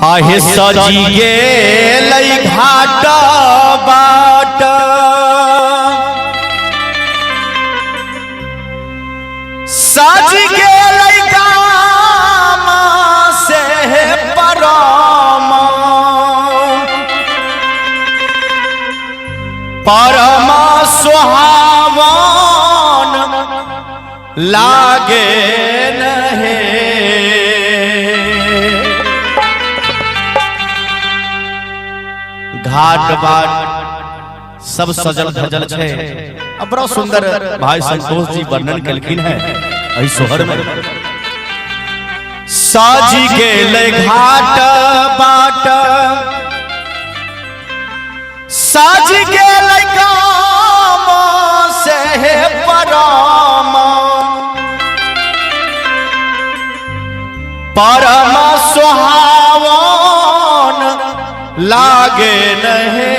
आहे सजी गेलै घाट बाट सज गेलै गाम से परम परम सुहावन लागे नहे घाट बाट सब सजल धजल छे। अब बड़ा सुंदर भाई संतोष जी वर्णन कलखिन है एहि सोहर में सज गेलै घाट बाट सज गेलै गाम से परम परम सुहावन लागे नहे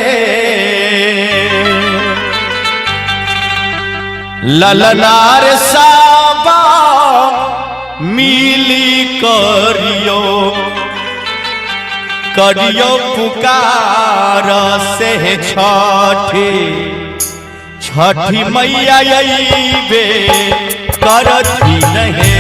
ललनार साबा मिली करियो करियो पुकार से छठी छठी मैया अइबे करती नहे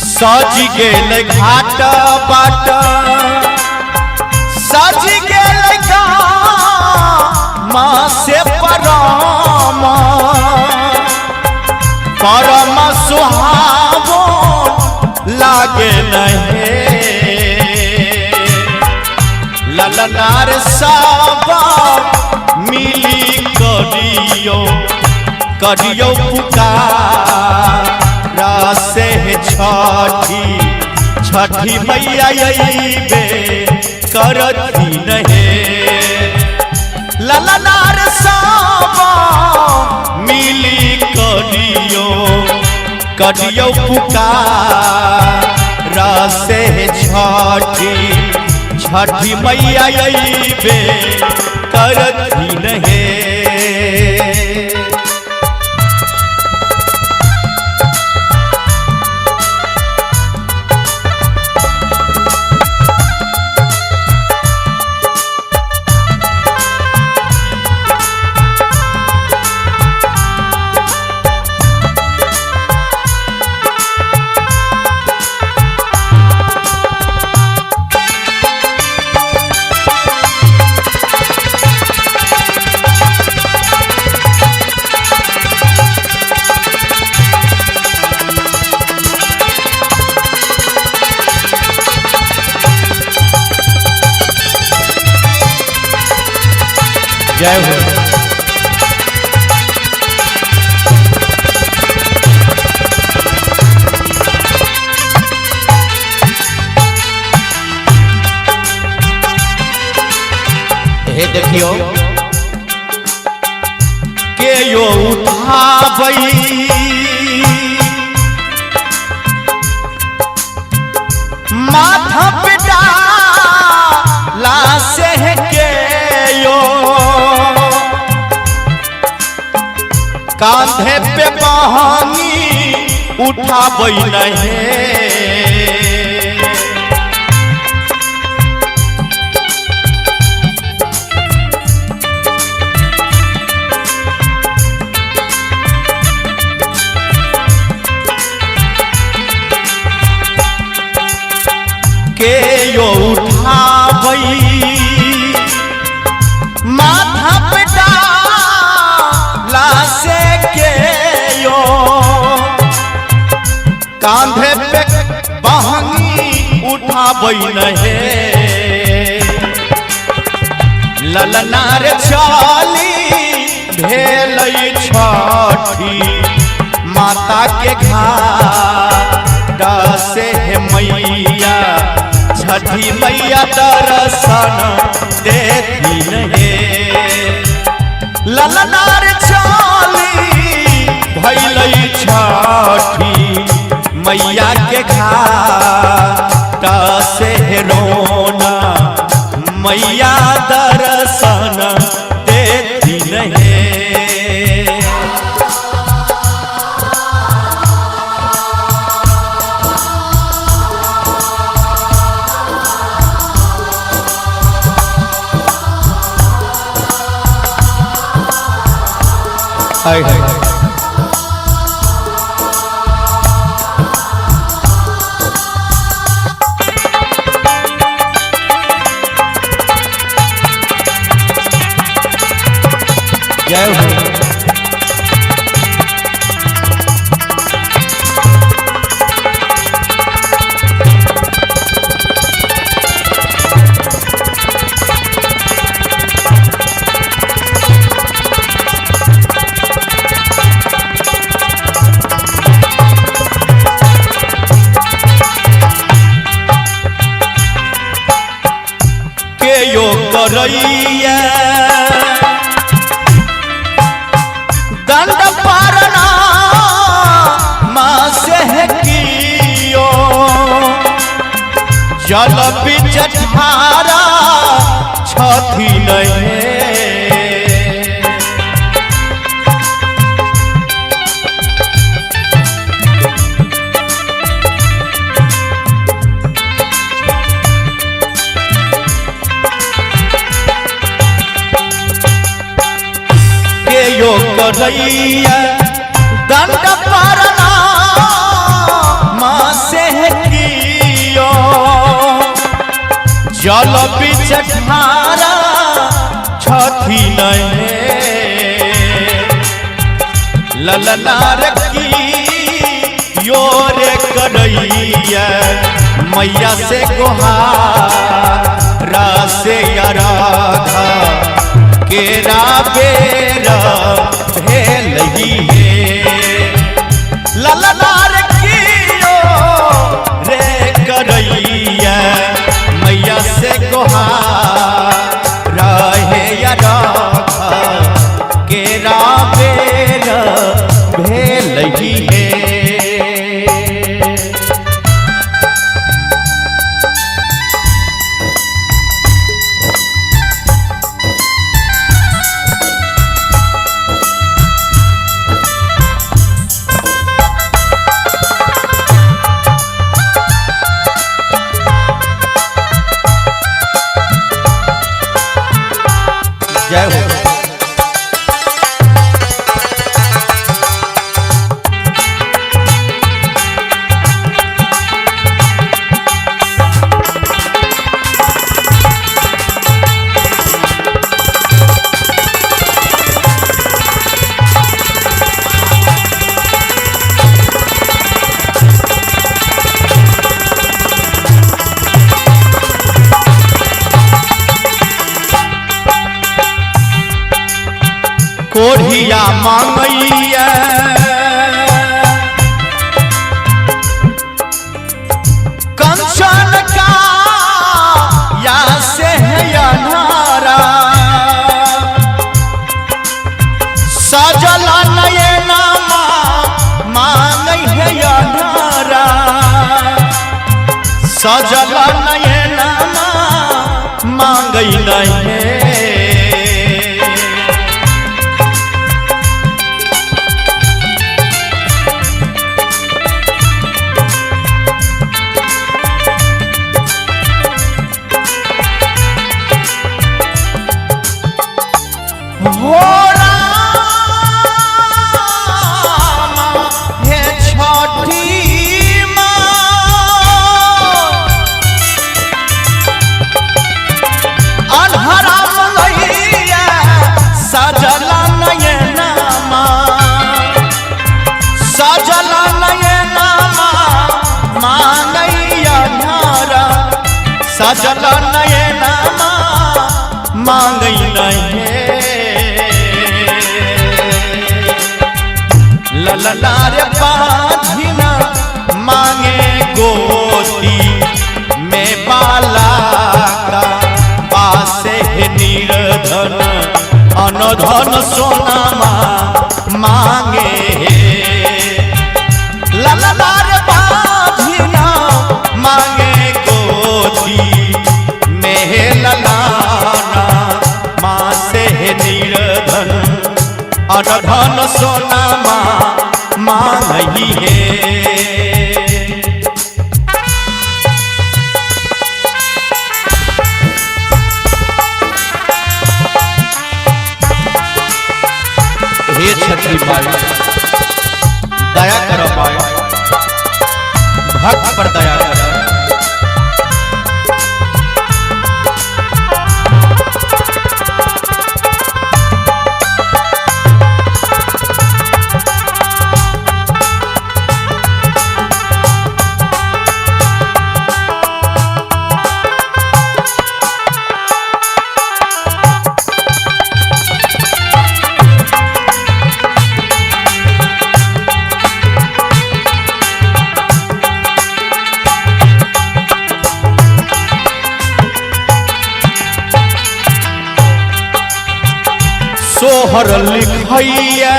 सज गेलै घाट बाट सज गेलै गाम से परम परम सुहावन लागे नहे ललनार साबा मिली करियो करियो पुकार से छठी छठी मैया अइबे करती नहे ललनार साबा मिली करियो करियो पुकार से छठी छठी मैया अइबे करती नहे जय हो। हे देखियो के यो उठाबई माथा पे डाला से के कांधे पे बहानी उठाबई नहे के यो उठाबई माथा पे डाला से कांधे पे बहानी उठाबई नहे ललनार चाली भेलै छठी माता के घाट से मैया छठी मैया दर्शन देती नहे ललनार चाली भैलै छठी मैया घाटा से रोना मैया दर्शन देती नहीं। हाय हाय जय हो। के यो करैया दंड पारना माँ से कियो जल बिच ठारा छथि नहीं। यो करैया दंड पारना माँ से कियो जल बिच ठारा छथि नहीं। ललनार की योरे करैया मैया से गोहारा से राधा केरा बेरा भेलही है। ललनार कियो रे करैया मैया से गोहारा है राधा केरा बेरा भेलही है। जय हो। कोढ़िया मांगैया कंचन का या से है अन्हारा सजल नयना मांगै है अन्हारा सजल नयना मांगै नहीं। सजल नयना मांगै नहीं। ललनार बाधिना मांगे गोती में बाला का पासे निर्धन अनधन सोना मांगे। ललनार बाधिना अन धन सोना मांगी है। हे छठी माई दया करो माई, भक्त पर दया करो। सोहर लिखैया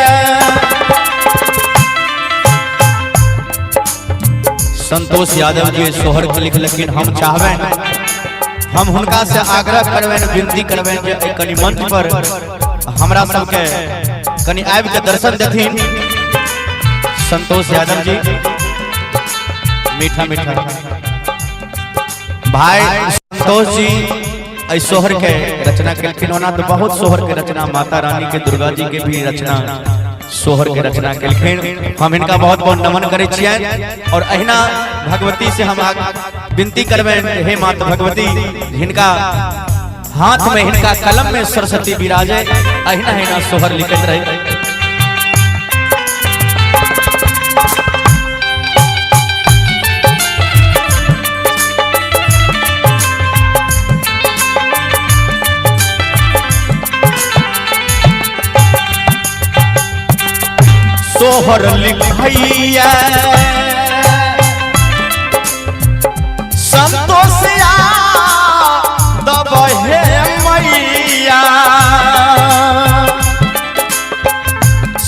संतोष यादव जी सोहर के लिख, लेकिन हम चाहबे हम हुनका से आग्रह करबे विनती करबे जे कनी मंच पर हमरा सबके कनी आबि के दर्शन देथिन। संतोष यादव जी मीठा मीठा भाई संतोष जी सोहर के रचना केलखिन। होना तो बहुत सोहर के रचना माता रानी के दुर्गा जी के भी रचना सोहर के रचना केलखिन। हम इनका बहुत बहुत नमन करे छियन और अहिना भगवती से हम विनती करबे हे माता भगवती हिनका हाथ में हिनका कलम में सरस्वती विराजे अहिना अहिना सोहर लिखत रहे। सोहर लिखैया संतोष यादव हे मैया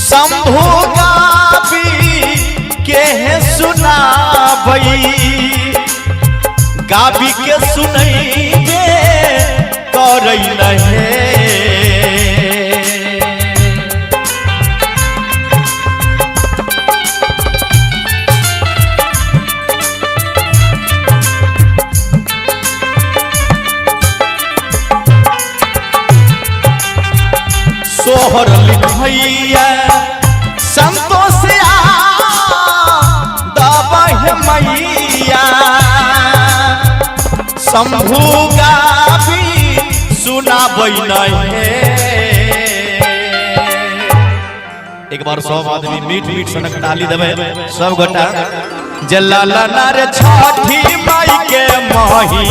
शंभु गाबी के सुनाबई गाबी के सुनैबे करै नहे। सोहर लिखैया संतोष यादव हे मैया शंभु गाबी सुनाबै नहे। एक बार सब आदमी मीठ मीठ सनक ताली देवे सब गोटा। जलाला नारे छठी माई के माही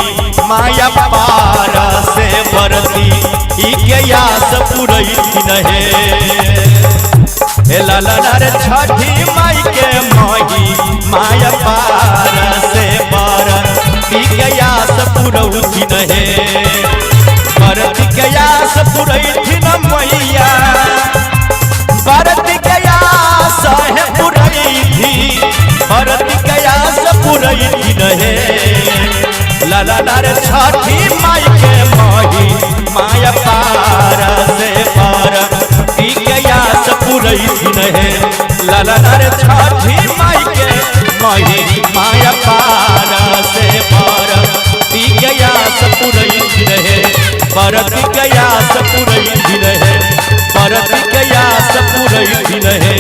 माया पार से बरती के यास पुरैथिन हे। हे लाला नारे छठी माई के माही माया पार से बरती के यास पुरैथिन हे। बरती के यास पुरैथिन मैया बरती के यास है पुरैथी बरती के यास पुरैथिन हे। लाला नारे छठी माई के माही माया पार से बरती के यास पुरैथिन हे। लाला नारे छठी माई के माही माया पार से बरती के यास पुरैथिन हे। बरती के यास पुरैथिन हे बरती के यास पुरैथिन हे।